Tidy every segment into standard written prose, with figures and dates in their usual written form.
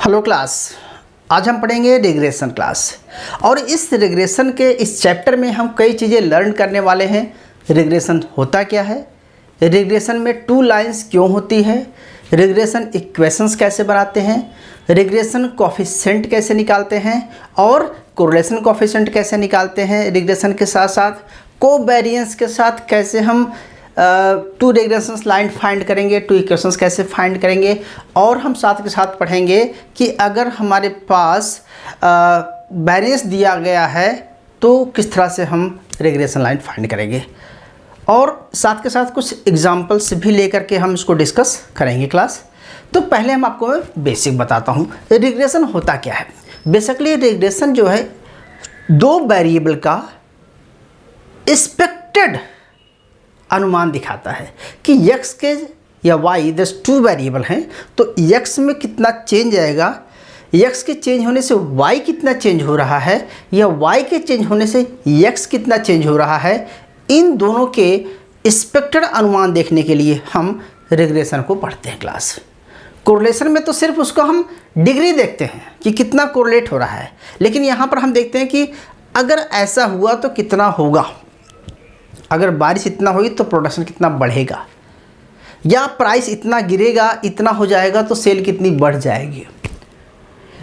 Hello class, आज हम पढ़ेंगे रिग्रेशन क्लास। और इस रिग्रेशन के इस चैप्टर में हम कई चीज़ें लर्न करने वाले हैं। रिग्रेशन होता क्या है, रिग्रेशन में टू लाइंस क्यों होती है, रिग्रेशन इक्वेशंस कैसे बनाते हैं, रिग्रेशन कोफिशिएंट कैसे निकालते हैं और कोरिलेशन कोफिशिएंट कैसे निकालते हैं। रिग्रेशन के साथ साथ कोवेरिएंस के साथ कैसे हम टू रिग्रेशंस लाइन फाइंड करेंगे, टू इक्वेशंस कैसे फाइंड करेंगे। और हम साथ के साथ पढ़ेंगे कि अगर हमारे पास वेरिएंस दिया गया है तो किस तरह से हम रिग्रेशन लाइन फाइंड करेंगे। और साथ के साथ कुछ एग्जांपल्स भी लेकर के हम इसको डिस्कस करेंगे क्लास। तो पहले हम आपको बेसिक बताता हूँ रिग्रेशन होता क्या है। बेसिकली रिग्रेशन जो है दो वेरिएबल का एक्सपेक्टेड अनुमान दिखाता है कि x के या y दस टू वेरिएबल हैं तो x में कितना चेंज आएगा, x के चेंज होने से y कितना चेंज हो रहा है या y के चेंज होने से x कितना चेंज हो रहा है। इन दोनों के एक्सपेक्टेड अनुमान देखने के लिए हम रिग्रेशन को पढ़ते हैं क्लास। कोरिलेशन में तो सिर्फ उसको हम डिग्री देखते हैं कि कितना कोरिलेट हो रहा है, लेकिन यहाँ पर हम देखते हैं कि अगर ऐसा हुआ तो कितना होगा, अगर बारिश इतना हुई तो प्रोडक्शन कितना बढ़ेगा, या प्राइस इतना गिरेगा इतना हो जाएगा तो सेल कितनी बढ़ जाएगी,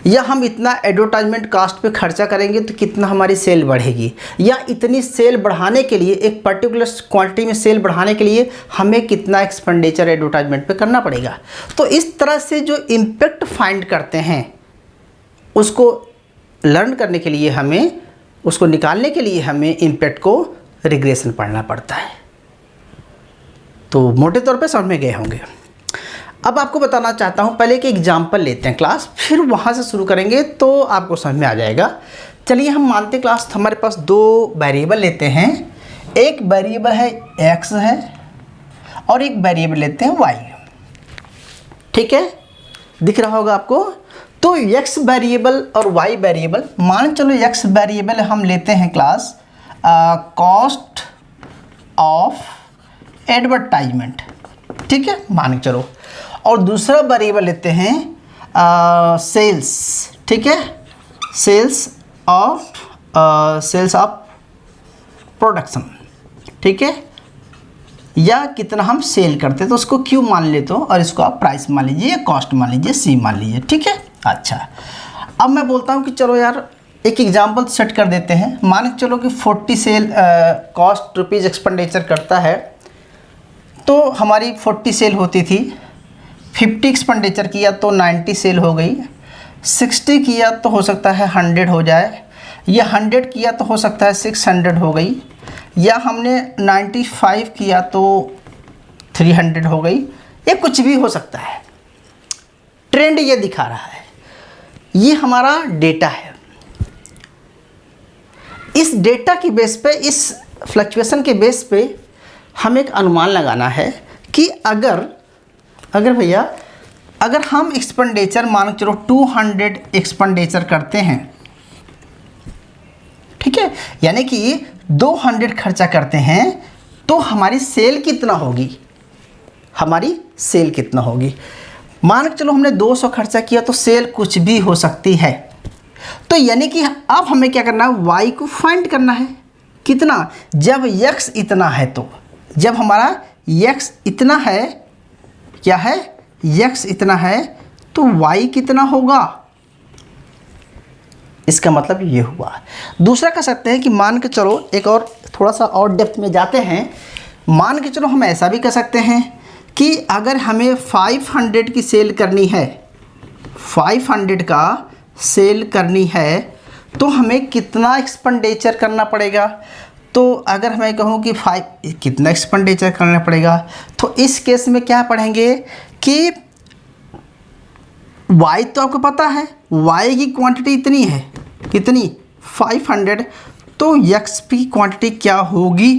या हम इतना एडवर्टाइजमेंट कास्ट पे खर्चा करेंगे तो कितना हमारी सेल बढ़ेगी, या इतनी सेल बढ़ाने के लिए एक पर्टिकुलर क्वांटिटी में सेल बढ़ाने के लिए हमें कितना एक्सपेंडिचर एडवर्टाइजमेंट पे करना पड़ेगा। तो इस तरह से जो इम्पैक्ट फाइंड करते हैं उसको लर्न करने के लिए हमें, उसको निकालने के लिए हमें इम्पैक्ट को रिग्रेशन पढ़ना पड़ता है। तो मोटे तौर पे समझ में गए होंगे। अब आपको बताना चाहता हूँ, पहले एक एग्जांपल लेते हैं क्लास, फिर वहाँ से शुरू करेंगे तो आपको समझ में आ जाएगा। चलिए हम मानते हैं क्लास हमारे पास दो वेरिएबल लेते हैं, एक वेरिएबल है x है और एक वेरिएबल लेते हैं y। ठीक है, दिख रहा होगा आपको। तो x वेरिएबल और y वेरिएबल, मान चलो x वेरिएबल हम लेते हैं क्लास कॉस्ट ऑफ एडवर्टाइजमेंट, ठीक है, मान के चलो। और दूसरा वेरिएबल लेते हैं सेल्स, ठीक है, सेल्स ऑफ प्रोडक्शन, ठीक है, या कितना हम सेल करते हैं तो उसको Q मान लेते हो और इसको आप प्राइस मान लीजिए, कॉस्ट मान लीजिए, C मान लीजिए, ठीक है। अच्छा, अब मैं बोलता हूँ कि चलो यार एक एग्जांपल सेट कर देते हैं। मान के चलो कि 40 सेल कॉस्ट रुपीज़ एक्सपेंडिचर करता है, तो हमारी 40 सेल होती थी, 50 एक्सपेंडिचर किया तो 90 सेल हो गई, 60 किया तो हो सकता है 100 हो जाए, या 100 किया तो हो सकता है 600 हो गई, या हमने 95 किया तो 300 हो गई, ये कुछ भी हो सकता है। ट्रेंड ये दिखा रहा है, ये हमारा डेटा है। इस डेटा की बेस पे, इस फ्लक्चुएशन के बेस पे हम एक अनुमान लगाना है कि अगर भैया अगर हम एक्सपेंडिचर मान चलो 200 एक्सपेंडिचर करते हैं, ठीक है, यानी कि 200 खर्चा करते हैं तो हमारी सेल कितना होगी, हमारी सेल कितना होगी। मान के चलो हमने 200 खर्चा किया तो सेल कुछ भी हो सकती है। तो यानी कि अब हमें क्या करना है, y को फाइंड करना है। कितना, जब x इतना है, तो जब हमारा x इतना है, क्या है, x इतना है तो y कितना होगा, इसका मतलब ये हुआ। दूसरा कह सकते हैं कि मान के चलो एक और थोड़ा सा और डेप्थ में जाते हैं, मान के चलो हम ऐसा भी कह सकते हैं कि अगर हमें 500 की सेल करनी है, 500 का सेल करनी है तो हमें कितना एक्सपेंडिचर करना पड़ेगा। तो अगर मैं कहूँ कि कितना एक्सपेंडिचर करना पड़ेगा, तो इस केस में क्या पढ़ेंगे कि y तो आपको पता है, y की क्वांटिटी इतनी है, कितनी, 500, तो x की क्वांटिटी क्या होगी,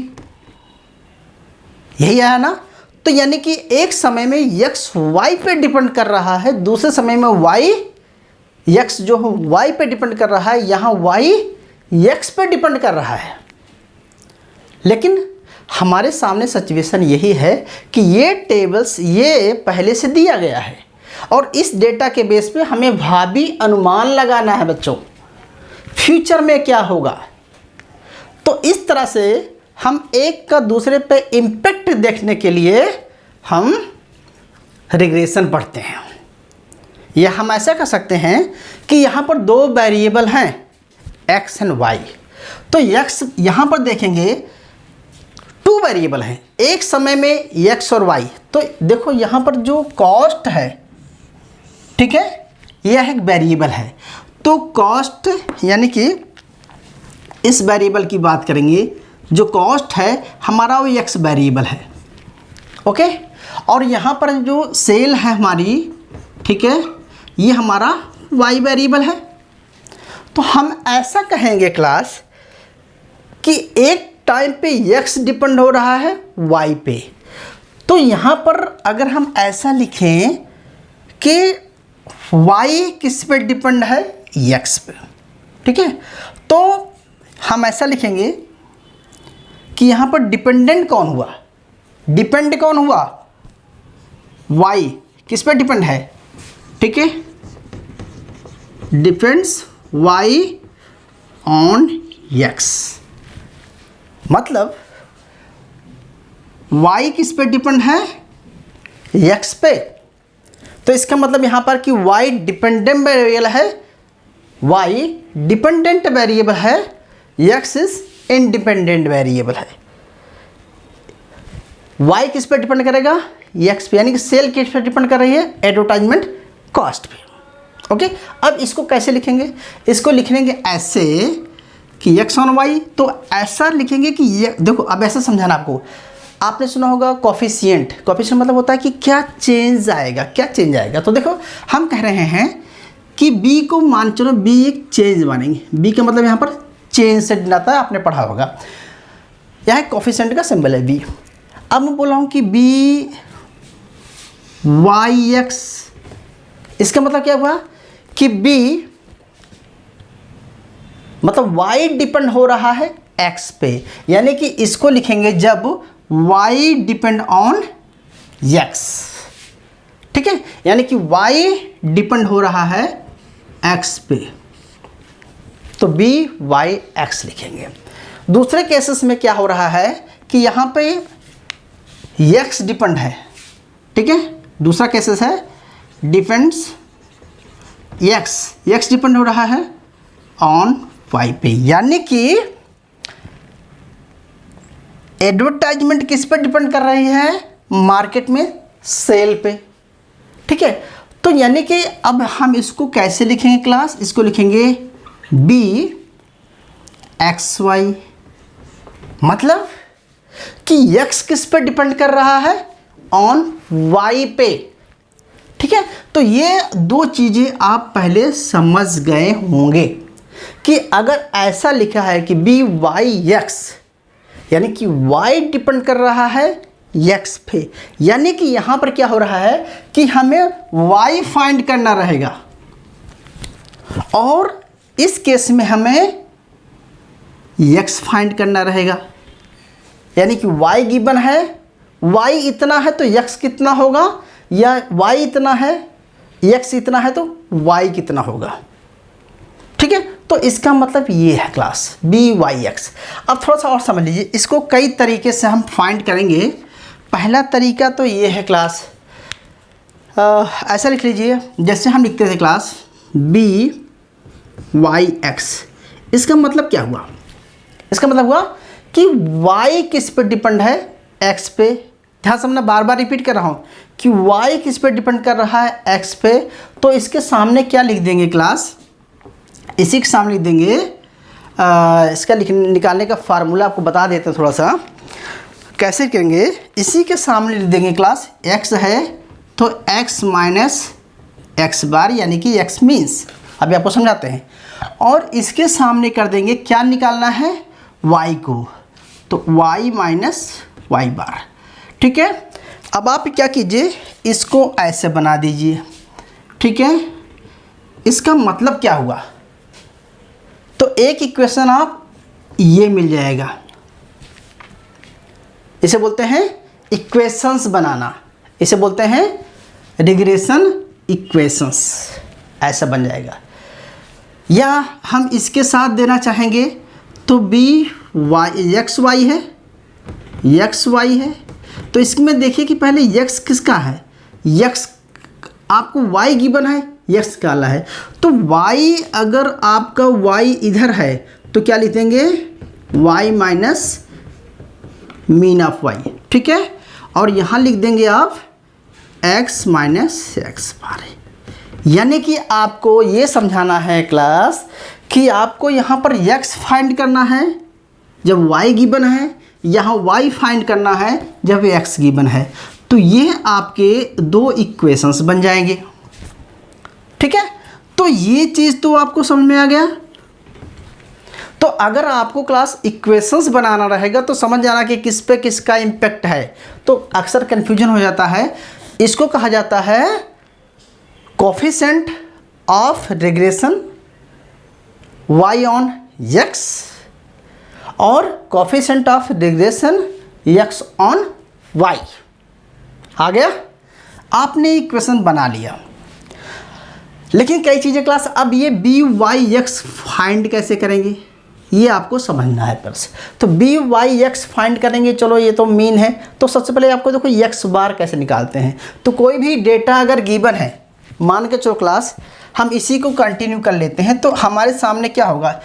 यही आया ना। तो यानी कि एक समय में x y पे डिपेंड कर रहा है, दूसरे समय में x जो है y पे डिपेंड कर रहा है, यहाँ y x पे डिपेंड कर रहा है। लेकिन हमारे सामने सिचुएशन यही है कि ये टेबल्स ये पहले से दिया गया है, और इस डेटा के बेस पे हमें भावी अनुमान लगाना है बच्चों, फ्यूचर में क्या होगा। तो इस तरह से हम एक का दूसरे पे इम्पैक्ट देखने के लिए हम रिग्रेशन पढ़ते हैं। या हम ऐसा कर सकते हैं कि यहाँ पर दो वेरिएबल हैं x एंड y, तो x यहाँ पर देखेंगे टू वेरिएबल हैं, एक समय में x और y। तो देखो यहाँ पर जो कॉस्ट है, ठीक है, यह एक वेरिएबल है। तो कॉस्ट यानी कि इस वेरिएबल की बात करेंगे, जो कॉस्ट है हमारा वो x वेरिएबल है, ओके। और यहाँ पर जो सेल है हमारी, ठीक है, ये हमारा y वेरिएबल है। तो हम ऐसा कहेंगे क्लास कि एक टाइम पे x डिपेंड हो रहा है y पे। तो यहाँ पर अगर हम ऐसा लिखें कि y किस पे डिपेंड है, x पे, ठीक है, तो हम ऐसा लिखेंगे कि यहाँ पर डिपेंडेंट कौन हुआ, डिपेंड कौन हुआ, y किस पे डिपेंड है, ठीक है, डिपेंड्स y ऑन x। मतलब y किस पे डिपेंड है, x पे। तो इसका मतलब यहाँ पर कि y डिपेंडेंट वेरिएबल है, y डिपेंडेंट वेरिएबल है, x इज इंडिपेंडेंट वेरिएबल है। y किस पे डिपेंड करेगा, x पे, यानी कि सेल किस पे डिपेंड कर रही है, एडवर्टाइजमेंट कॉस्ट पे, ओके। अब इसको कैसे लिखेंगे, इसको लिखेंगे ऐसे कि x ऑन y। तो ऐसा लिखेंगे कि ये देखो, अब ऐसा समझाना आपको, आपने सुना होगा कोफिशिएंट, कोफिशिएंट मतलब होता है कि क्या चेंज आएगा, क्या चेंज आएगा। तो देखो हम कह रहे हैं कि b को मान चलो b एक चेंज मानेंगे, b का मतलब यहाँ पर चेंज से डिनाता है, आपने पढ़ा होगा, यहाँ कोफिशिएंट का सिंबल है b। अब मैं बोल रहा हूँ कि b y x, इसका मतलब क्या हुआ कि b मतलब y डिपेंड हो रहा है x पे, यानी कि इसको लिखेंगे जब y डिपेंड ऑन x, ठीक है, यानी कि y डिपेंड हो रहा है x पे, तो b y x लिखेंगे। दूसरे केसेस में क्या हो रहा है कि यहाँ पे x डिपेंड है, ठीक है, दूसरा केसेस है डिपेंड्स x डिपेंड हो रहा है ऑन y पे, यानी कि एडवर्टाइजमेंट किस पर डिपेंड कर रही है, मार्केट में सेल पे, ठीक है। तो यानी कि अब हम इसको कैसे लिखेंगे क्लास, इसको लिखेंगे b x y, मतलब कि x किस पर डिपेंड कर रहा है, ऑन y पे, ठीक है। तो ये दो चीज़ें आप पहले समझ गए होंगे कि अगर ऐसा लिखा है कि b y x, यानी कि y डिपेंड कर रहा है x पे, यानी कि यहाँ पर क्या हो रहा है कि हमें y फाइंड करना रहेगा, और इस केस में हमें x फाइंड करना रहेगा। यानी कि y गिवन है, y इतना है तो x कितना होगा, या y इतना है, x इतना है तो y कितना होगा, ठीक है। तो इसका मतलब ये है क्लास b y x। अब थोड़ा सा और समझ लीजिए, इसको कई तरीके से हम फाइंड करेंगे। पहला तरीका तो ये है क्लास, ऐसा लिख लीजिए जैसे हम लिखते थे क्लास b y x। इसका मतलब क्या हुआ, इसका मतलब हुआ कि y किस पे डिपेंड है, x पे। ध्यान से मैं बार बार रिपीट कर रहा हूँ कि y किस पे डिपेंड कर रहा है, x पे। तो इसके सामने क्या लिख देंगे क्लास, इसी के सामने लिख देंगे, इसका निकालने का फार्मूला आपको बता देते हैं थोड़ा सा, कैसे करेंगे। इसी के सामने लिख देंगे क्लास x है तो x माइनस एक्स बार, यानी कि x मीन्स, अभी आपको समझाते हैं। और इसके सामने कर देंगे क्या निकालना है, y को, तो y माइनस वाई बार, ठीक है। अब आप क्या कीजिए, इसको ऐसे बना दीजिए, ठीक है। इसका मतलब क्या हुआ, तो एक इक्वेशन आप ये मिल जाएगा, इसे बोलते हैं इक्वेशंस बनाना, इसे बोलते हैं रिग्रेशन इक्वेशंस ऐसा बन जाएगा। या हम इसके साथ देना चाहेंगे तो बी वाई एक्स वाई है, एक्स वाई है, तो इसमें देखिए कि पहले एक्स किसका है, एक्स आपको वाई गिवन है, एक्स काला है, तो वाई अगर आपका वाई इधर है तो क्या लिख देंगे y minus mean of y, ठीक है। और यहाँ लिख देंगे आप एक्स माइनस एक्स बार। यानी कि आपको ये समझाना है क्लास कि आपको यहाँ पर x फाइंड करना है जब y गिवन है, यहाँ y फाइंड करना है जब x गिवन है। तो ये आपके दो इक्वेशंस बन जाएंगे, ठीक है। तो ये चीज़ तो आपको समझ में आ गया। तो अगर आपको क्लास इक्वेशंस बनाना रहेगा तो समझ जाना कि किस पे किसका इम्पैक्ट है, तो अक्सर कन्फ्यूजन हो जाता है। इसको कहा जाता है coefficient of regression y on x और coefficient of regression x on y। आ गया, आपने इक्वेशन बना लिया। लेकिन कई चीज़ें क्लास, अब ये बी वाई एक्स फाइंड कैसे करेंगे ये आपको समझना है बस। तो बी वाई एक्स फाइंड करेंगे, चलो ये तो मीन है, तो सबसे पहले आपको देखो एक्स बार कैसे निकालते हैं। तो कोई भी डेटा अगर गिवन है, मान के चलो क्लास हम इसी को कंटिन्यू कर लेते हैं, तो हमारे सामने क्या होगा,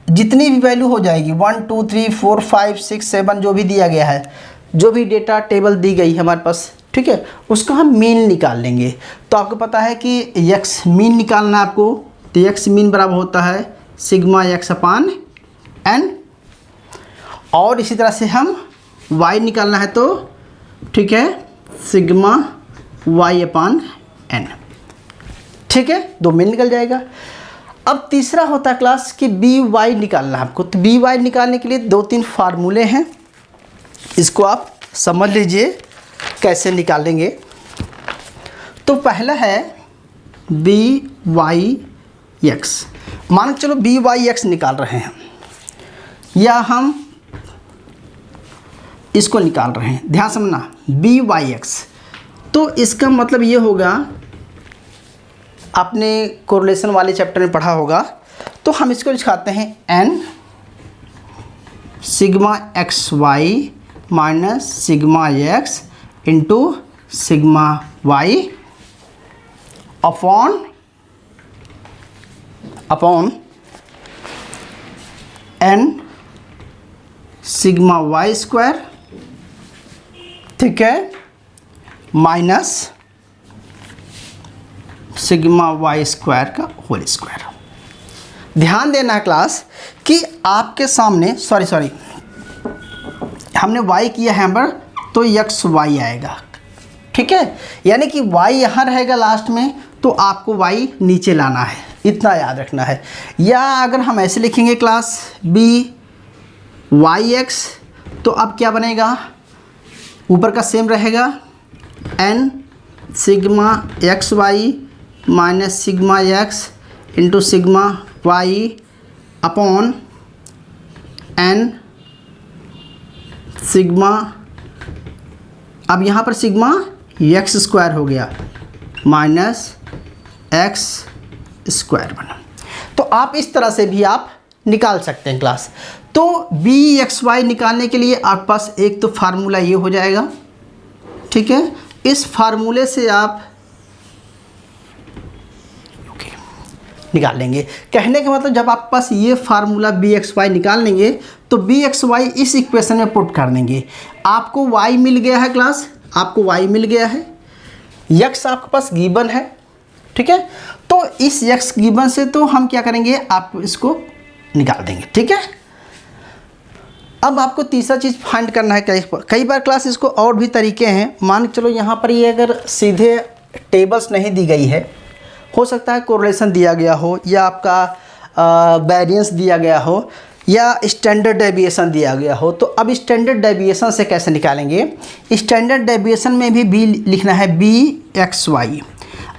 जितनी भी वैल्यू हो जाएगी 1 2 3 4 5 6 7 जो भी दिया गया है, जो भी डेटा टेबल दी गई है हमारे पास, ठीक है, उसका हम मीन निकाल लेंगे। तो आपको पता है कि एक्स मीन निकालना है आपको, तो एक्स मीन बराबर होता है सिग्मा एक्स अपान एन। और इसी तरह से हम वाई निकालना है तो ठीक है सिग्मा वाई अपान एन, ठीक है, दो मीन निकल जाएगा। अब तीसरा होता है क्लास कि बी वाई निकालना है आपको। तो बी वाई निकालने के लिए 2-3 फार्मूले हैं, इसको आप समझ लीजिए कैसे निकालेंगे। तो पहला है बी वाई एक्स, मान के चलो बी वाई एक्स निकाल रहे हैं या हम इसको निकाल रहे हैं, ध्यान समझना बी वाई एक्स। तो इसका मतलब ये होगा, आपने कोरिलेशन वाले चैप्टर में पढ़ा होगा, तो हम इसको लिखाते हैं n sigma x y minus sigma x into sigma y upon n sigma y square, ठीक है, माइनस सिग्मा वाई स्क्वायर का होल स्क्वायर। ध्यान देना है क्लास कि आपके सामने सॉरी हमने y किया है यहाँ पर, तो एक्स वाई आएगा, ठीक है, यानी कि y यहाँ रहेगा लास्ट में, तो आपको y नीचे लाना है, इतना याद रखना है। या अगर हम ऐसे लिखेंगे क्लास बी वाई एक्स, तो अब क्या बनेगा, ऊपर का सेम रहेगा n sigma x y minus sigma x into sigma y upon n sigma, अब यहाँ पर सिग्मा एक्स स्क्वायर हो गया माइनस एक्स स्क्वायर बना। तो आप इस तरह से भी आप निकाल सकते हैं क्लास। तो बी एक्स वाई निकालने के लिए आपके पास एक तो फार्मूला ये हो जाएगा, ठीक है, इस फार्मूले से आप निकाल लेंगे। कहने का मतलब जब आपके पास ये फार्मूला बी एक्स वाई निकाल लेंगे तो बी एक्स वाई इस इक्वेशन में पुट कर देंगे, आपको वाई मिल गया है क्लास, आपको वाई मिल गया है, एक्स आपके पास गिवन है, ठीक है। तो इस एक्स गिवन से तो हम क्या करेंगे, आप इसको निकाल देंगे, ठीक है। अब आपको तीसरा चीज़ फाइंड करना है। कई बार क्लास इसको और भी तरीके हैं, मान चलो यहाँ पर ये अगर सीधे टेबल्स नहीं दी गई है, हो सकता है कोरिलेशन दिया गया हो, या आपका वेरिएंस दिया गया हो, या स्टैंडर्ड डेविएशन दिया गया हो। तो अब स्टैंडर्ड डेविएशन से कैसे निकालेंगे, स्टैंडर्ड डेविएशन में भी बी लिखना है बी एक्स वाई।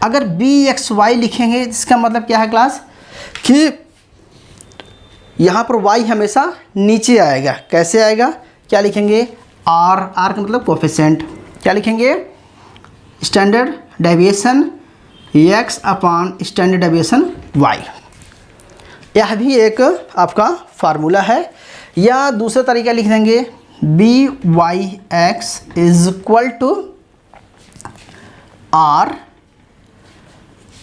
अगर बी एक्स वाई लिखेंगे इसका मतलब क्या है क्लास कि यहाँ पर y हमेशा नीचे आएगा। कैसे आएगा, क्या लिखेंगे, r का मतलब कोफिशिएंट, क्या लिखेंगे, standard deviation x upon standard deviation y. यह भी एक आपका फार्मूला है। या दूसरा तरीका लिख देंगे b y x is equal to r.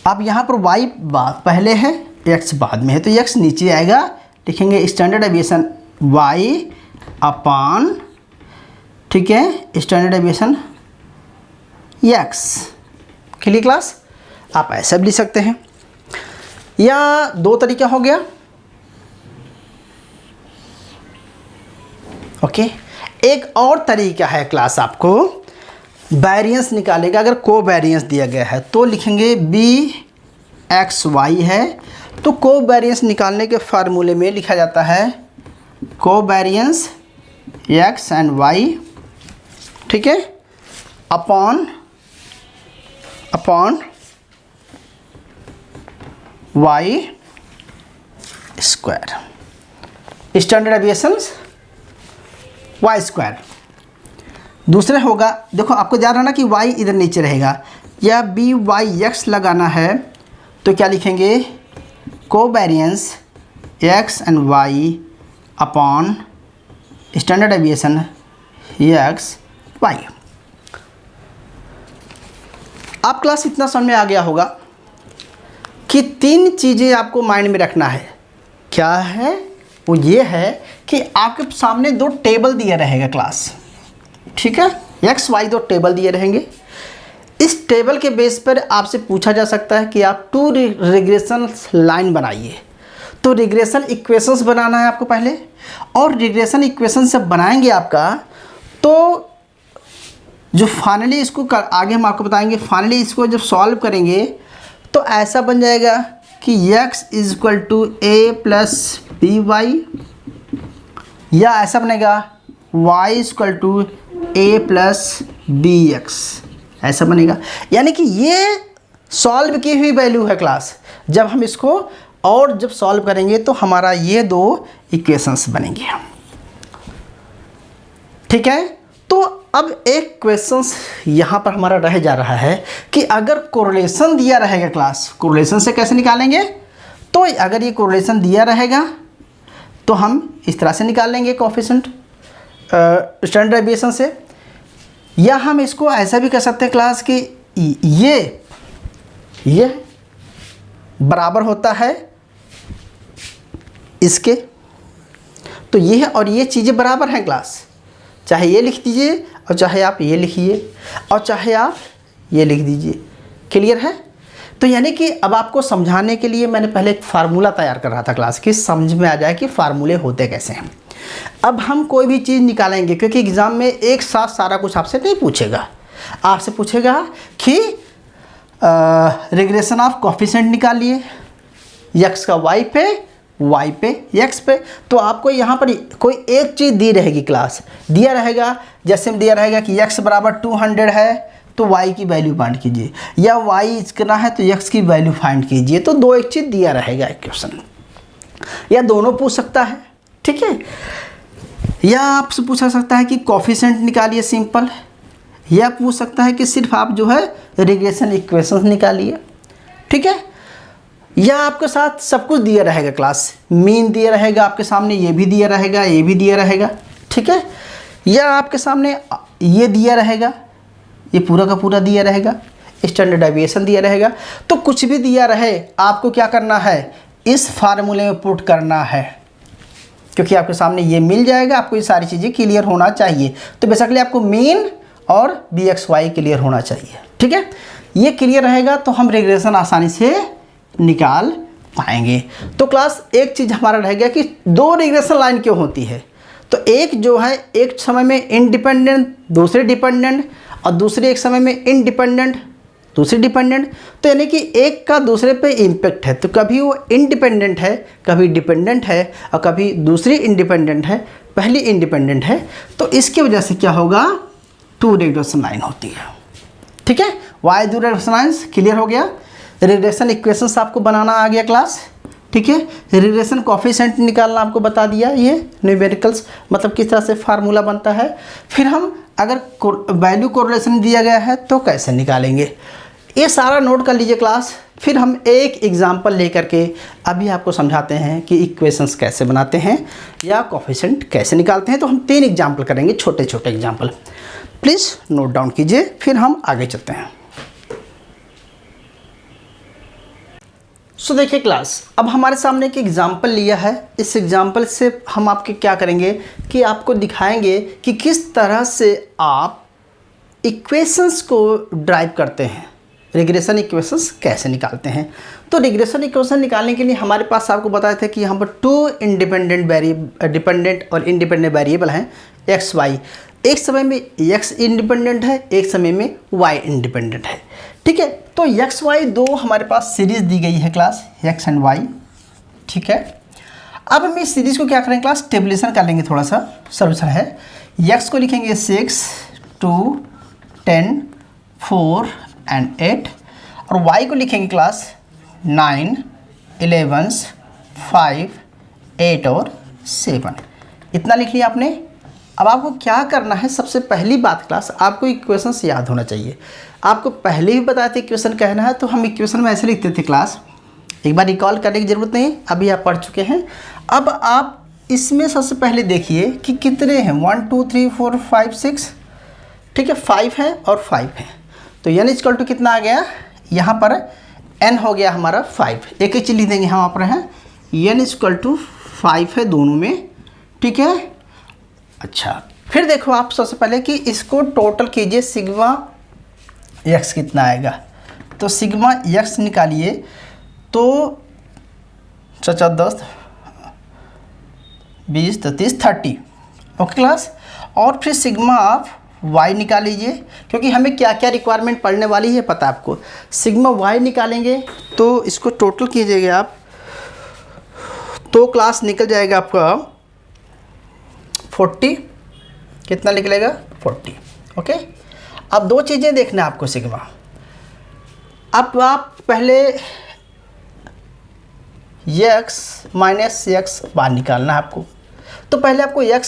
अब यहाँ पर y बात पहले है, x बाद में है, तो x नीचे आएगा, लिखेंगे स्टैंडर्ड डेविएशन y अपॉन, ठीक है, standard deviation x। Clear class? आप ऐसा भी लिख सकते हैं। या दो तरीका हो गया। ओके, एक और तरीका है क्लास, आपको वेरिएंस निकालेगा। अगर को वेरिएंस दिया गया है तो लिखेंगे बी एक्स वाई है, तो को वेरिएंस निकालने के फार्मूले में लिखा जाता है को वेरिएंस एक्स एंड वाई, ठीक है, upon y square, standard deviations y square. दूसरे होगा, देखो आपको ध्यान रखना कि y इधर नीचे रहेगा, या बी वाई एक्स लगाना है तो क्या लिखेंगे covariance x and y upon standard deviation x y। आप क्लास इतना समझ में आ गया होगा कि तीन चीज़ें आपको माइंड में रखना है। क्या है वो? ये है कि आपके सामने दो टेबल दिया रहेगा क्लास, ठीक है, एक्स वाई दो टेबल दिए रहेंगे। इस टेबल के बेस पर आपसे पूछा जा सकता है कि आप टू रिग्रेशन लाइन बनाइए। तो रिग्रेशन इक्वेशंस बनाना है आपको पहले, और रिग्रेशन इक्वेशन जब बनाएंगे आपका, तो जो फाइनली इसको आगे हम आपको बताएंगे, फाइनली इसको जब सॉल्व करेंगे तो ऐसा बन जाएगा कि x is equal to a plus b y, या ऐसा बनेगा y is equal to a plus b x, ऐसा बनेगा। यानी कि ये सॉल्व की हुई वैल्यू है क्लास। जब हम इसको और जब सॉल्व करेंगे तो हमारा ये दो इक्वेशंस बनेंगे, ठीक है। तो अब एक क्वेश्चंस यहाँ पर हमारा रह जा रहा है कि अगर कोरिलेशन दिया रहेगा क्लास, कोरिलेशन से कैसे निकालेंगे? तो अगर ये कोरिलेशन दिया रहेगा तो हम इस तरह से निकाल लेंगे कोएफिशिएंट स्टैंडर्ड डेविएशन से, या हम इसको ऐसा भी कर सकते हैं क्लास कि ये बराबर होता है इसके, तो ये है और ये चीज़ें बराबर हैं क्लास। चाहे ये लिख दीजिए और चाहे आप ये लिखिए और चाहे आप ये लिख दीजिए। क्लियर है? तो यानी कि अब आपको समझाने के लिए मैंने पहले एक फार्मूला तैयार कर रहा था क्लास की, समझ में आ जाए कि फार्मूले होते कैसे हैं। अब हम कोई भी चीज़ निकालेंगे, क्योंकि एग्ज़ाम में एक साथ सारा कुछ आपसे नहीं पूछेगा। आपसे पूछेगा कि रिग्रेशन ऑफ कोएफिशिएंट निकालिए, x का y पे x पे। तो आपको यहाँ पर कोई एक चीज़ दी रहेगी क्लास, दिया रहेगा, जैसे में दिया रहेगा कि x बराबर 200 है तो y की वैल्यू फाइंड कीजिए, या y करना है तो x की वैल्यू फाइंड कीजिए। तो दो एक चीज़ दिया रहेगा इक्वेशन, या दोनों पूछ सकता है, ठीक है। या आपसे पूछा सकता है कि कोएफिशिएंट निकालिए सिंपल, या पूछ सकता है कि सिर्फ आप जो है रिग्रेशन इक्वेशंस निकालिए, ठीक है। या आपके साथ सब कुछ दिया रहेगा क्लास, मीन दिया रहेगा आपके सामने, ये भी दिया रहेगा, ये भी दिया रहेगा, ठीक है। या आपके सामने ये दिया रहेगा, ये पूरा का पूरा दिया रहेगा, स्टैंडर्ड डेविएशन दिया रहेगा। तो कुछ भी दिया रहे, आपको क्या करना है, इस फार्मूले में पुट करना है, क्योंकि आपके सामने ये मिल जाएगा। आपको ये सारी चीज़ें क्लियर होना चाहिए। तो बेसिकली आपको मीन और बी एक्स वाई क्लियर होना चाहिए, ठीक है। ये क्लियर रहेगा तो हम रिग्रेशन आसानी से निकाल पाएंगे। तो क्लास एक चीज़ हमारा रह गया कि दो रिग्रेशन लाइन क्यों होती है। तो एक जो है एक समय में इंडिपेंडेंट, दूसरे डिपेंडेंट, और दूसरे एक समय में इंडिपेंडेंट, दूसरी डिपेंडेंट। तो यानी कि एक का दूसरे पे इम्पेक्ट है, तो कभी वो इंडिपेंडेंट है, कभी डिपेंडेंट है, और कभी दूसरी इंडिपेंडेंट है, पहली इंडिपेंडेंट है। तो इसकी वजह से क्या होगा, टू रिग्रेशन लाइन होती है, ठीक है। वाई टू रिग्रेशन लाइन्स क्लियर हो गया। रिग्रेशन इक्वेशंस आपको बनाना आ गया क्लास, ठीक है। रिग्रेशन कोएफिशिएंट निकालना आपको बता दिया, ये न्यूमेरिकल्स मतलब किस तरह से फार्मूला बनता है। फिर हम अगर वैल्यू कोरिलेशन दिया गया है तो कैसे निकालेंगे, ये सारा नोट कर लीजिए क्लास। फिर हम एक एग्जाम्पल लेकर के अभी आपको समझाते हैं कि इक्वेशंस कैसे बनाते हैं या कोफिशिएंट कैसे निकालते हैं। तो हम 3 एग्जाम्पल करेंगे, छोटे छोटे एग्जाम्पल। प्लीज़ नोट डाउन कीजिए, फिर हम आगे चलते हैं। सो देखिए क्लास, अब हमारे सामने एक एग्जाम्पल लिया है। इस एग्जाम्पल से हम आपके क्या करेंगे कि आपको दिखाएंगे कि किस तरह से आप इक्वेशंस को ड्राइव करते हैं, रिग्रेशन इक्वेशंस कैसे निकालते हैं। तो रिग्रेशन इक्वेशन निकालने के लिए हमारे पास आपको बताया था कि यहाँ पर 2 डिपेंडेंट और इंडिपेंडेंट वेरिएबल हैं एक्स वाई। एक समय में एक्स इंडिपेंडेंट है, एक समय में वाई इंडिपेंडेंट है। ठीक है, तो एक्स वाई 2 हमारे पास सीरीज़ दी गई है क्लास, एक्स एंड वाई। ठीक है, अब हम इस सीरीज़ को क्या करेंगे क्लास, टेबुलेशन कर लेंगे। थोड़ा सा सॉल्यूशन है, एक्स को लिखेंगे 6, 2, 10, 4 एंड 8, और y को लिखेंगे क्लास 9, 11, 5, 8 और 7। इतना लिख लिया आपने। अब आपको क्या करना है, सबसे पहली बात क्लास, आपको इक्वेशंस याद होना चाहिए। आपको पहले ही बताया था इक्वेशन कहना है, तो हम इक्वेशन में ऐसे लिखते थे क्लास। एक बार रिकॉल करने की ज़रूरत नहीं, अभी आप पढ़ चुके हैं। अब आप इसमें सबसे पहले देखिए कि कितने हैं, 1 2 3 4 5 6। ठीक है, 5 है और 5 है, तो n इक्वल टू कितना आ गया, यहाँ पर n हो गया हमारा 5। एक ही चीज़ लिख देंगे हम पर हैं, n इक्वल टू 5 है दोनों में। ठीक है, अच्छा फिर देखो आप सबसे पहले कि इसको टोटल कीजिए, सिग्मा x कितना आएगा। तो सिग्मा x निकालिए, तो 10, 20, 30, 30। ओके क्लास, और फिर सिग्मा आप y निकाल लीजिए, क्योंकि हमें क्या क्या रिक्वायरमेंट पढ़ने वाली है पता है आपको। सिग्मा y निकालेंगे तो इसको टोटल कीजिएगा आप, तो क्लास निकल जाएगा आपका 40। कितना निकलेगा, 40। ओके, अब 2 चीज़ें देखना है आपको सिग्मा। अब आप पहले x माइनस x बार निकालना है आपको। तो पहले आपको x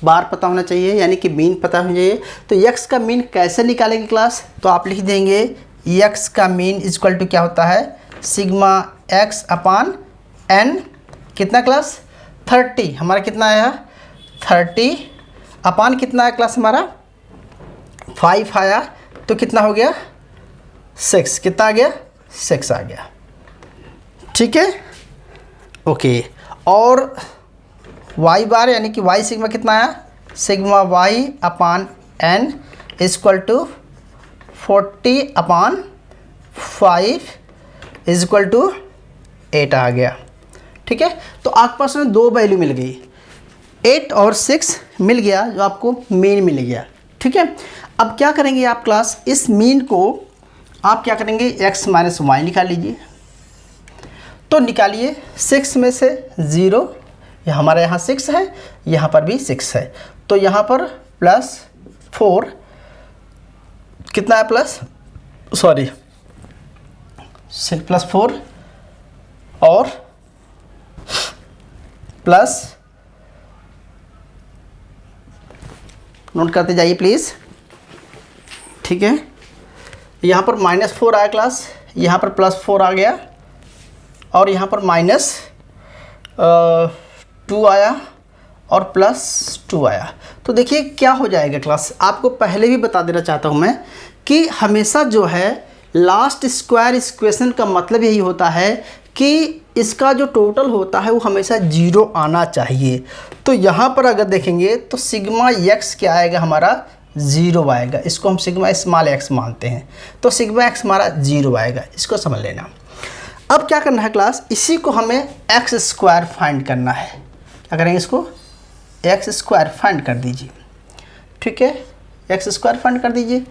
बार पता होना चाहिए, यानी कि मीन पता होना चाहिए। तो x का मीन कैसे निकालेंगे क्लास, तो आप लिख देंगे x का मीन इक्वल टू क्या होता है, सिग्मा x अपान n। कितना क्लास, 30। हमारा कितना आया, 30 अपान कितना आया क्लास, हमारा 5 आया, तो कितना हो गया, 6। कितना आ गया, 6 आ गया। ठीक है, ओके। और y बार यानी कि y सिग्मा कितना आया, sigma y upon n equal to 40 upon 5 equal to 8 आ गया। ठीक है, तो आपके पास में 2 वैल्यू मिल गई, 8 और 6 मिल गया, जो आपको मीन मिल गया। ठीक है, अब क्या करेंगे आप क्लास, इस मीन को आप क्या करेंगे, x माइनस वाई निकाल लीजिए। तो निकालिए, 6 में से 0, हमारे यहाँ 6 है, यहाँ पर भी 6 है, तो यहाँ पर +4 कितना है, +4 और प्लस, नोट करते जाइए प्लीज़। ठीक है, यहाँ पर -4 आया क्लास, यहाँ पर +4 आ गया, और यहाँ पर -2 आया और +2 आया। तो देखिए क्या हो जाएगा क्लास, आपको पहले भी बता देना चाहता हूँ मैं कि हमेशा जो है लास्ट स्क्वायर इक्वेशन का मतलब यही होता है कि इसका जो टोटल होता है वो हमेशा 0 आना चाहिए। तो यहाँ पर अगर देखेंगे तो सिग्मा x क्या आएगा, हमारा 0 आएगा। इसको हम सिग्मा स्मॉल x मानते हैं, तो सिग्मा x हमारा 0 आएगा, इसको समझ लेना। अब क्या करना है क्लास, इसी को हमें एक्स स्क्वायर फाइंड करना है। क्या करेंगे, इसको एक्स स्क्वायर फाइंड कर दीजिए। ठीक है, एक्स स्क्वायर फाइंड कर दीजिए।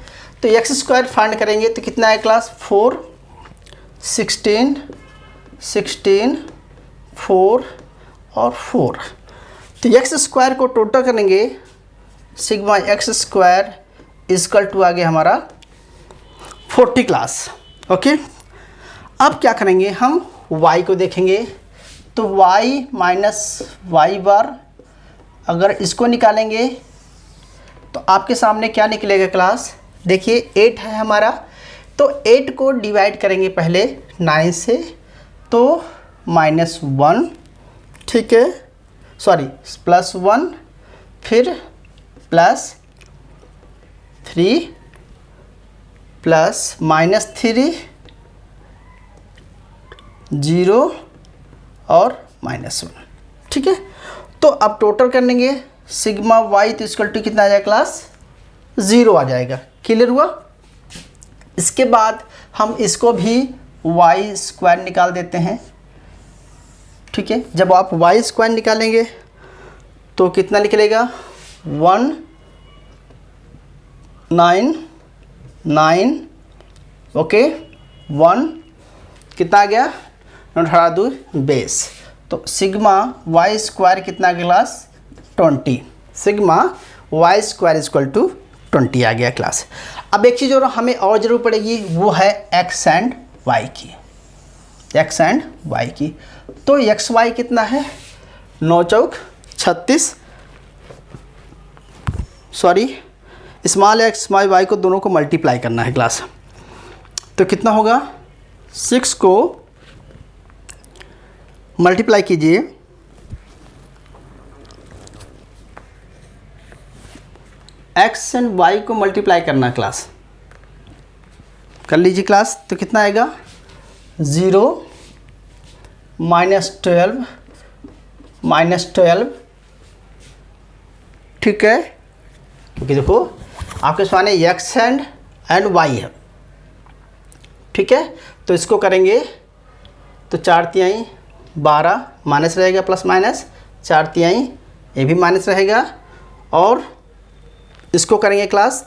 तो एक्स स्क्वायर फाइंड करेंगे तो कितना है क्लास, 4, 16, 4 और 4। तो एक्स स्क्वायर को टोटल करेंगे, sigma x square equal to आ गया हमारा 40 क्लास। ओके, अब क्या करेंगे, हम y को देखेंगे। तो y माइनस वाई बार, अगर इसको निकालेंगे तो आपके सामने क्या निकलेगा क्लास, देखिए 8 है हमारा। तो 8 को डिवाइड करेंगे पहले 9 से, तो -1, ठीक है, सॉरी +1, फिर +3 प्लस -3, 0 और -1, ठीक है। तो अब टोटल कर लेंगे सिग्मा वाई तो इक्वल टू कितना आ जाएगा क्लास, 0 आ जाएगा। क्लियर हुआ। इसके बाद हम इसको भी वाई स्क्वायर निकाल देते हैं, ठीक है। जब आप वाई स्क्वायर निकालेंगे तो कितना निकलेगा, 199, ओके, 1 कितना आ गया, 18 बेस, तो सिग्मा वाई स्क्वायर कितना class, 20, sigma y square equal to 20 आ गया क्लास। अब एक चीज़ और हमें और ज़रूर पड़ेगी, वो है एक्स एंड वाई की, एक्स एंड वाई की। तो एक्स वाई कितना है, 9 चौक 36, sorry small x small y को दोनों को मल्टीप्लाई करना है क्लास। तो कितना होगा, 6 को मल्टीप्लाई कीजिए, एक्स एंड वाई को मल्टीप्लाई करना क्लास, कर लीजिए क्लास। तो कितना आएगा, 0 -12, ठीक है, क्योंकि देखो आपके सामने एक्स एंड वाई है, ठीक है। तो इसको करेंगे तो 4 12 माइनस रहेगा, प्लस माइनस 4 ये भी माइनस रहेगा, और इसको करेंगे क्लास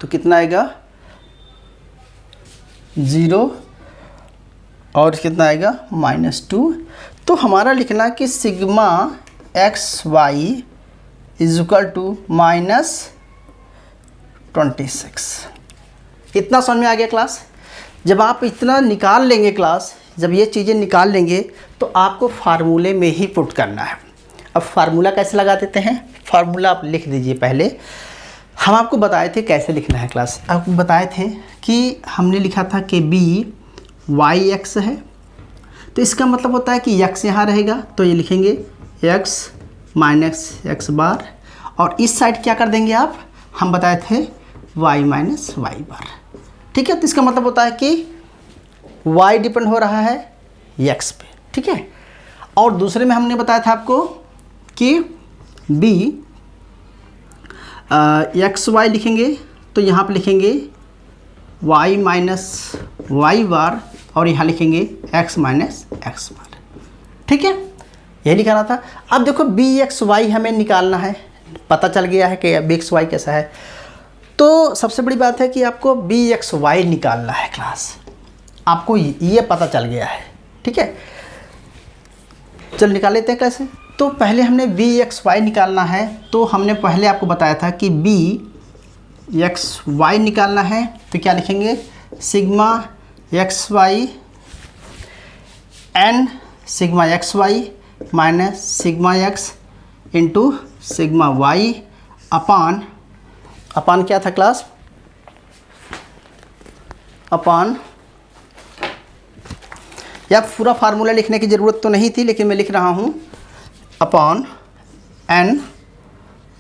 तो कितना आएगा, 0 और कितना आएगा, -2। तो हमारा लिखना कि sigma x y is equal to -26। इतना समझ में आ गया क्लास। जब आप इतना निकाल लेंगे क्लास, जब ये चीज़ें निकाल लेंगे तो आपको फार्मूले में ही पुट करना है। अब फार्मूला कैसे लगा देते हैं, फार्मूला आप लिख दीजिए। पहले हम आपको बताए थे कैसे लिखना है क्लास, आपको बताए थे कि हमने लिखा था कि बी वाई एक्स है, तो इसका मतलब होता है कि x यहाँ रहेगा, तो ये लिखेंगे x माइनस एक्स बार, और इस साइड क्या कर देंगे आप, हम बताए थे y माइनस वाई बार, ठीक है। तो इसका मतलब होता है कि y डिपेंड हो रहा है x पे, ठीक है। और दूसरे में हमने बताया था आपको कि b एक्स वाई लिखेंगे, तो यहाँ पे लिखेंगे y माइनस वाई बार, और यहाँ लिखेंगे x माइनस एक्स बार, ठीक है, यही लिखाना था। अब देखो बी एक्स वाई हमें निकालना है, पता चल गया है कि बी एक्स वाई कैसा है। तो सबसे बड़ी बात है कि आपको बी एक्स वाई निकालना है क्लास, आपको ये पता चल गया है, ठीक है। चलो निकाल लेते हैं कैसे। तो पहले हमने बी एक्स वाई निकालना है, तो हमने पहले आपको बताया था कि बी एक्स वाई निकालना है, तो क्या लिखेंगे, sigma x y n sigma x y minus sigma x into sigma y upon क्या था क्लास, अपान, या पूरा फार्मूला लिखने की ज़रूरत तो नहीं थी, लेकिन मैं लिख रहा हूँ upon n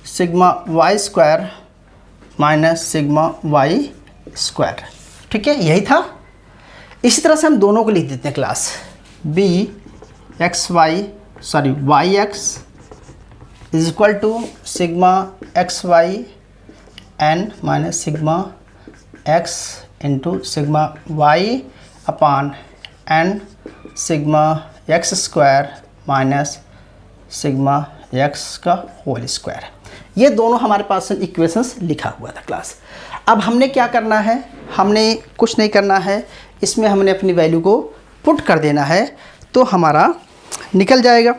sigma y square minus sigma y square, ठीक है, यही था। इसी तरह से हम दोनों को लिख देते हैं class, b x y sorry y x is equal to sigma x y n minus sigma x into sigma y upon n sigma x square minus sigma x का होल स्क्वायर। ये दोनों हमारे पास इक्वेशंस लिखा हुआ था class. अब हमने क्या करना है, हमने कुछ नहीं करना है, इसमें हमने अपनी वैल्यू को पुट कर देना है, तो हमारा निकल जाएगा,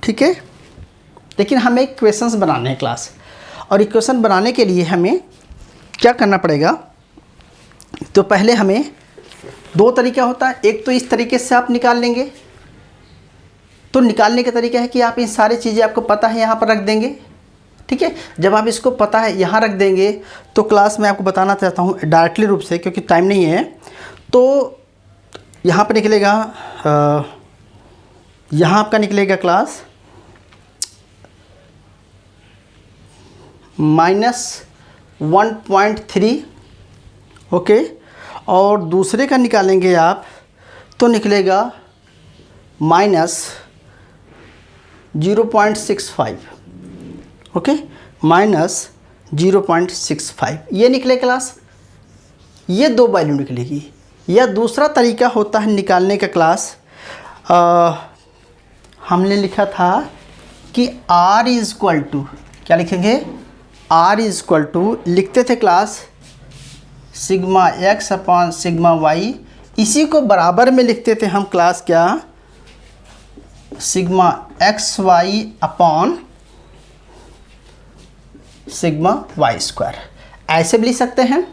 ठीक है। लेकिन हमें इक्वेशंस बनाने हैं क्लास, और इक्वेशन बनाने के लिए हमें क्या करना पड़ेगा, तो पहले हमें दो तरीका होता है। एक तो इस तरीके से आप निकाल लेंगे, तो निकालने का तरीका है कि आप इन सारी चीज़ें आपको पता है यहाँ पर रख देंगे, ठीक है। जब आप इसको पता है यहाँ रख देंगे तो क्लास में आपको बताना चाहता हूँ डायरेक्टली रूप से, क्योंकि टाइम नहीं है। तो यहाँ पर निकलेगा, यहाँ आपका निकलेगा क्लास -1.3, ओके। और दूसरे का निकालेंगे आप तो निकलेगा -0.65, ओके, -0.65 ये निकले क्लास। ये दो वैल्यू निकलेगी। या दूसरा तरीका होता है निकालने का क्लास, हमने लिखा था कि R इज़ टू, क्या लिखेंगे, R इज़ टू लिखते थे class sigma x upon sigma y, इसी को बराबर में लिखते थे हम क्लास क्या, sigma xy upon sigma y², ऐसे भी लिख सकते हैं।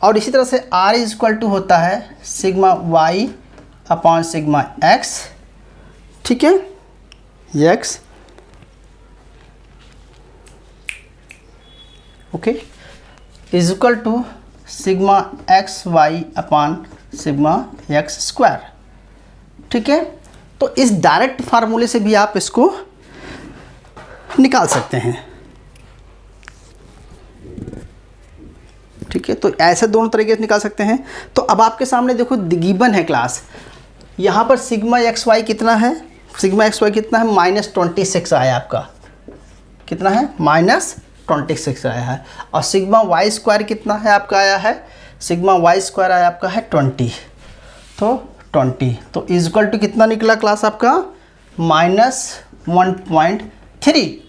और इसी तरह से R इज़ टू होता है sigma y upon sigma x, ठीक है, x, okay, is equal to sigma xy upon sigma x², ठीक है। तो इस डायरेक्ट फार्मूले से भी आप इसको निकाल सकते हैं, ठीक है। तो ऐसे दोनों तरीके से निकाल सकते हैं। तो अब आपके सामने देखो गिवन है क्लास, यहाँ पर सिग्मा xy कितना है, सिग्मा xy कितना है, -26 आया आपका, कितना है, -26 आया है। और सिग्मा y² कितना है आपका आया है, सिग्मा y² आया आपका है 20, तो 20, तो इक्वल टू कितना निकला क्लास आपका, -1.3,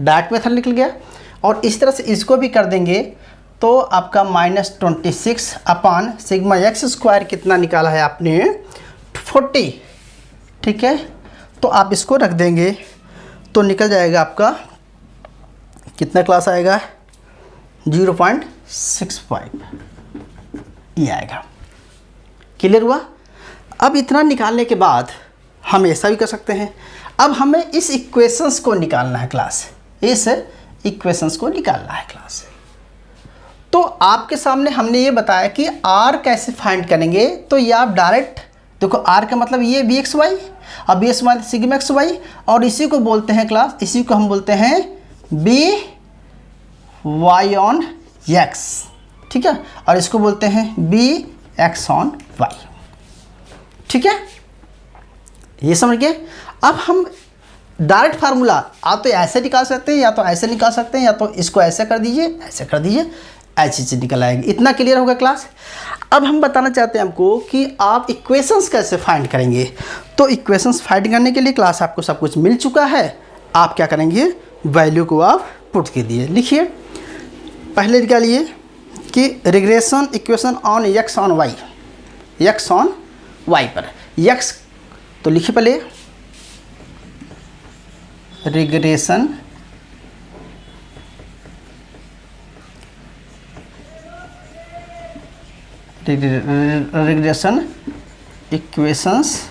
डायरेक्ट मेथड निकल गया। और इस तरह से इसको भी कर देंगे तो आपका -26 अपॉन सिग्मा x² कितना निकाला है आपने, 40, ठीक है। तो आप इसको रख देंगे तो निकल जाएगा आपका कितना क्लास आएगा, 0.65 ये आएगा। क्लियर हुआ। अब इतना निकालने के बाद हम ऐसा भी कर सकते हैं, अब हमें इस इक्वेशंस को निकालना है क्लास, इस इक्वेशंस को निकालना है क्लास। तो आपके सामने हमने ये बताया कि R कैसे फाइंड करेंगे। तो ये आप डायरेक्ट देखो, R का मतलब ये Vxy, अब Vxy सिग्मा xy, और इसी को बोलते हैं क्लास, इसी को हम बोलते हैं By ऑन x, ठीक है, और इसको बोलते हैं Bx ऑन y, ठीक है, ये समझ गए। अब हम डायरेक्ट फार्मूला आप तो ऐसे निकाल सकते हैं, या तो ऐसे निकाल सकते हैं, या तो इसको ऐसे कर दीजिए, ऐसे कर दीजिए, ऐसी चीज़ निकल आएगी। इतना क्लियर होगा क्लास। अब हम बताना चाहते हैं हमको कि आप इक्वेशंस कैसे फाइंड करेंगे। तो इक्वेशंस फाइंड करने के लिए क्लास आपको सब कुछ मिल चुका है। आप क्या करेंगे, वैल्यू को आप पुट कीजिए, लिखिए। पहले निकालिए कि regression equation on x on y, x on y पर x, तो लिखिए पहले रिग्रेशन इक्वेशंस,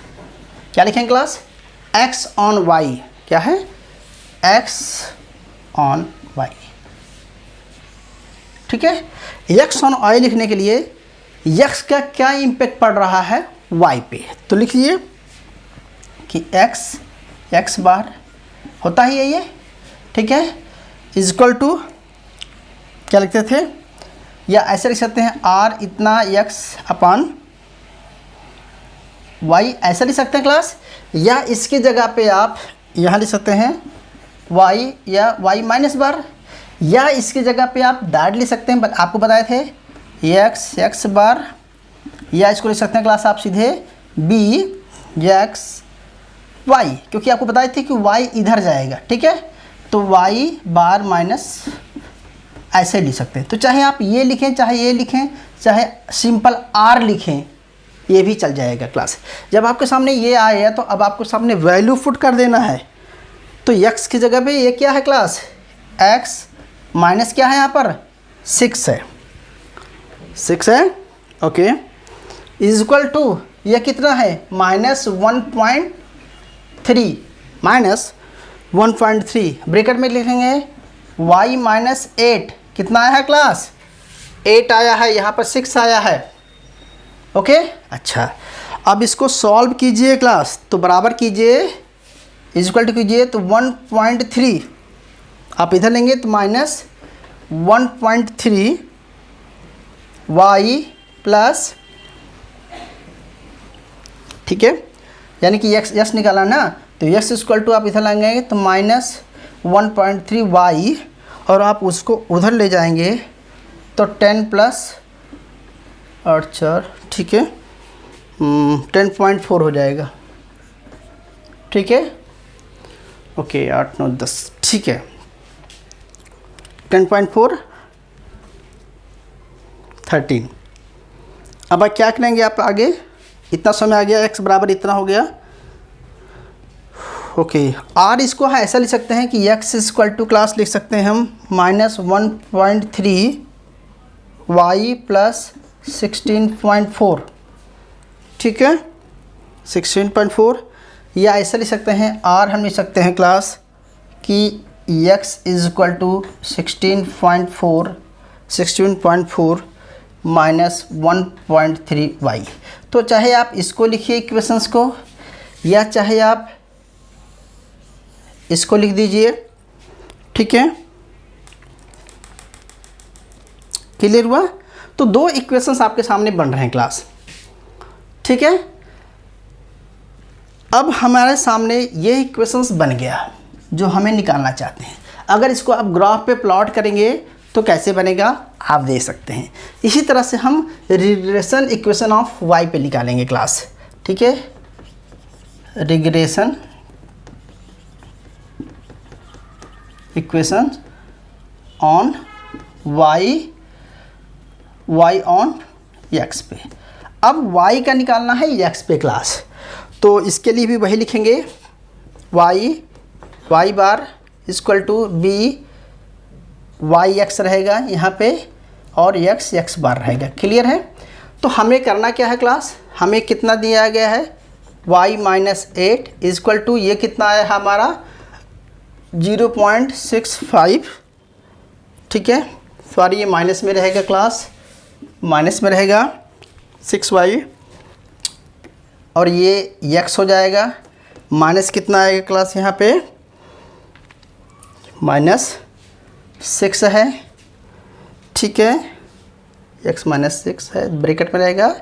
क्या लिखेंगे क्लास, x ऑन y, क्या है, x ऑन y, ठीक है। x ऑन y लिखने के लिए x का क्या इम्पैक्ट पड़ रहा है y पे, तो लिखिए कि x बार होता ही है ये, ठीक है, इज इक्वल टू क्या लिखते थे, या ऐसे लिख सकते हैं r इतना x अपॉन y, ऐसा लिख सकते हैं क्लास। या इसकी जगह पे आप यहाँ लिख सकते हैं y या y माइनस बार, या इसकी जगह पे आप डायरेक्ट लिख सकते हैं, आपको बताए थे x बार, या इसको लिख सकते हैं क्लास आप सीधे Bx y, क्योंकि आपको बताए थे कि y इधर जाएगा, ठीक है, तो y बार माइनस ऐसे लिख सकते हैं। तो चाहे आप ये लिखें, चाहे ये लिखें, चाहे सिंपल r लिखें, ये भी चल जाएगा क्लास। जब आपके सामने ये आया तो अब आपको सामने वैल्यू पुट कर देना है। तो x की जगह पे ये क्या है क्लास, x माइनस क्या है यहाँ पर 6 है, 6 है, ओके, इज इक्वल टू ये कितना है, -1.3, -1.3 ब्रैकेट में लिखेंगे y माइनस 8 कितना आया है क्लास? 8 आया है, यहाँ पर 6 आया है। ओके अच्छा, अब इसको सॉल्व कीजिए क्लास, तो बराबर कीजिए इक्वल टू कीजिए तो 1.3 आप इधर लेंगे तो माइनस 1.3 y प्लस, ठीक है, यानी कि x निकाला ना, तो x इक्वल टू आप इधर लाएंगे तो माइनस 1.3 y, और आप उसको उधर ले जाएंगे तो 10 प्लस 8 4, ठीक है, 10.4 हो जाएगा। ठीक है, ओके 8 9 10, ठीक है, 10.4 13। अब आप क्या करेंगे, आप आगे इतना समय आ गया, x बराबर इतना हो गया। ओके और इसको ऐसा लिख सकते हैं कि x इक्वल टू क्लास लिख सकते हैं हम माइनस 1.3 y प्लस 16.4, ठीक है, 16.4, या ऐसा लिख सकते हैं r हम लिख सकते हैं क्लास कि x is equal to 16.4 minus 1.3 y। तो चाहे आप इसको लिखिए इक्वेशंस को, या चाहे आप इसको लिख दीजिए, ठीक है, क्लियर हुआ? तो दो इक्वेशंस आपके सामने बन रहे हैं क्लास, ठीक है। अब हमारे सामने ये इक्वेशंस बन गया जो हमें निकालना चाहते हैं। अगर इसको आप ग्राफ पे प्लॉट करेंगे तो कैसे बनेगा आप देख सकते हैं। इसी तरह से हम रिग्रेशन इक्वेशन ऑफ y पे निकालेंगे क्लास, ठीक है, regression equation on y on x पे। अब y का निकालना है x पे क्लास, तो इसके लिए भी वही लिखेंगे y bar equal to b y x रहेगा यहाँ पे, और x बार रहेगा। क्लियर है? तो हमें करना क्या है क्लास, हमें कितना दिया गया है y माइनस 8 इक्वल टू ये कितना आया हमारा 0.65, ठीक है, सॉरी ये माइनस में रहेगा क्लास, माइनस में रहेगा 6y, और ये x हो जाएगा, माइनस कितना आएगा क्लास यहाँ पे माइनस 6 है, ठीक है, x माइनस 6 है, ब्रैकेट में रहेगा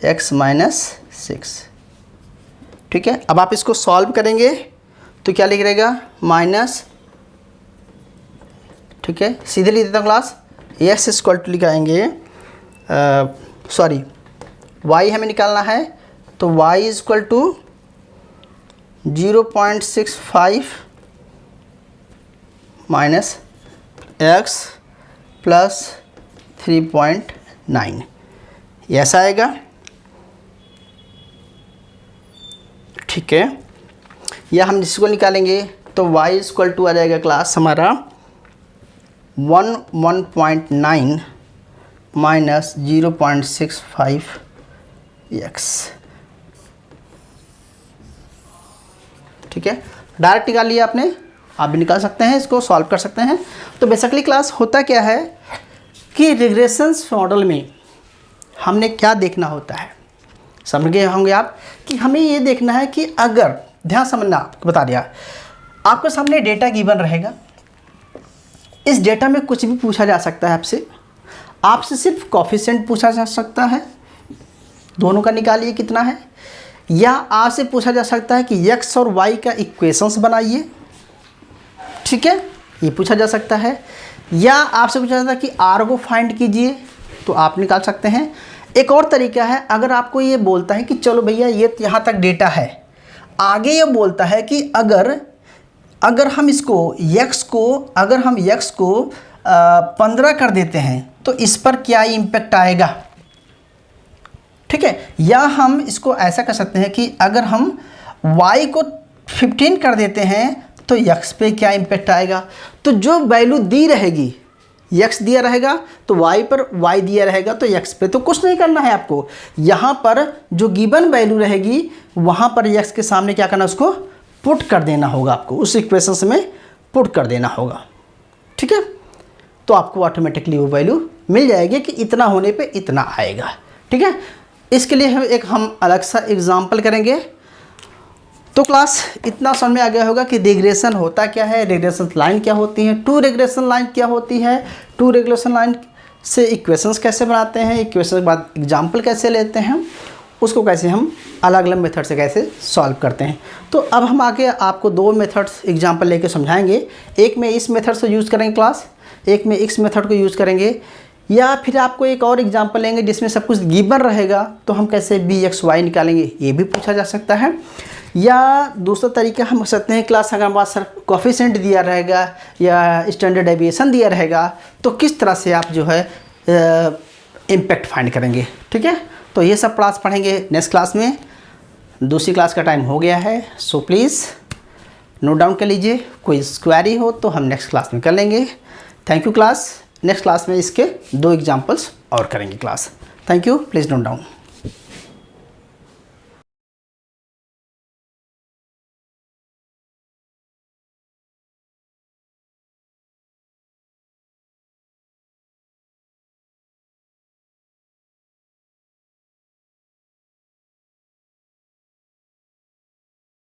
x माइनस 6, ठीक है। अब आप इसको सॉल्व करेंगे तो क्या लिख रहेगा माइनस, ठीक है, सीधे लिख देता हूँ क्लास, x इक्वल टू लिखाएंगे, सॉरी y हमें निकालना है, तो y equal to 0.65 minus x plus 3.9, ऐसा आएगा, ठीक है। या हम जिसको निकालेंगे तो y इक्वल टू आ जाएगा क्लास हमारा 1.9 माइनस 0.65 x, ठीक है, डायरेक्ट निकाल लिया आपने, आप भी निकाल सकते हैं, इसको सॉल्व कर सकते हैं। तो बेसिकली क्लास होता क्या है कि रिग्रेशंस मॉडल में हमने क्या देखना होता है, समझ गए होंगे आप, कि हमें ये देखना है कि अगर, ध्यान समझना, आपको बता दिया, आपके सामने डेटा गिवन रहेगा, इस डेटा में कुछ भी पूछा जा सकता है आपसे सिर्फ कोफिशिएंट पूछा जा सकता है, दोनों का निकालिए कितना है, या आपसे पूछा जा सकता है कि x और y का इक्वेशंस बनाइए, ठीक है, ये पूछा जा सकता है, या आपसे पूछा जाता है कि r को फाइंड कीजिए, तो आप निकाल सकते हैं। एक और तरीका है, अगर आपको ये बोलता है कि चलो भैया ये यहाँ तक डेटा है, आगे ये बोलता है कि अगर हम इसको x को 15 कर देते हैं तो इस पर क्या इम्पेक्ट आएगा, ठीक है, या हम इसको ऐसा कर सकते हैं कि अगर हम y को 15 कर देते हैं तो x पे क्या इम्पेक्ट आएगा। तो जो वैल्यू दी रहेगी, x दिया रहेगा तो y पर y दिया रहेगा तो x पे, तो कुछ नहीं करना है आपको, यहाँ पर जो गिवन वैल्यू रहेगी वहाँ पर x के सामने क्या करना, उसको पुट कर देना होगा, आपको उस इक्वेशंस में पुट कर देना होगा। ठीक है, तो आपको ऑटोमेटिकली वो वैल्यू मिल जाएगी कि इतना होने पे इतना आएगा। ठीक है, इसके लिए हम अलग सा एग्जाम्पल करेंगे। तो क्लास इतना समझ में आ गया होगा कि रिग्रेशन होता क्या है, रिग्रेशन लाइन क्या होती है, टू रिग्रेशन लाइन क्या होती है, टू रिग्रेशन लाइन से इक्वेशंस कैसे बनाते हैं, इक्वेशन के बाद एग्जाम्पल कैसे लेते हैं, उसको कैसे हम अलग अलग मेथड से कैसे सॉल्व करते हैं। तो अब हम आगे आपको दो मेथड्स एग्जाम्पल लेके समझाएंगे। एक में इस मेथड से यूज़ करेंगे क्लास, एक में इस मेथड को यूज़ करेंगे, या फिर आपको एक और एग्जाम्पल लेंगे जिसमें सब कुछ गिवन रहेगा तो हम कैसे bx y निकालेंगे, ये भी पूछा जा सकता है। या दूसरा तरीका हम सकते हैं क्लास, अगर हमारे पास सर कोफिशिएंट दिया रहेगा या स्टैंडर्ड डेविएशन दिया रहेगा तो किस तरह से आप जो है इम्पैक्ट फाइंड करेंगे। ठीक है, तो ये सब क्लास पढ़ेंगे नेक्स्ट क्लास में। दूसरी क्लास का टाइम हो गया है, सो प्लीज़ नोट डाउन कर लीजिए। कोई क्वेरी हो तो हम नेक्स्ट क्लास में कर लेंगे। Thank you class. Next class में इसके दो एग्जाम्पल्स और करेंगे class. Thank you, please note down.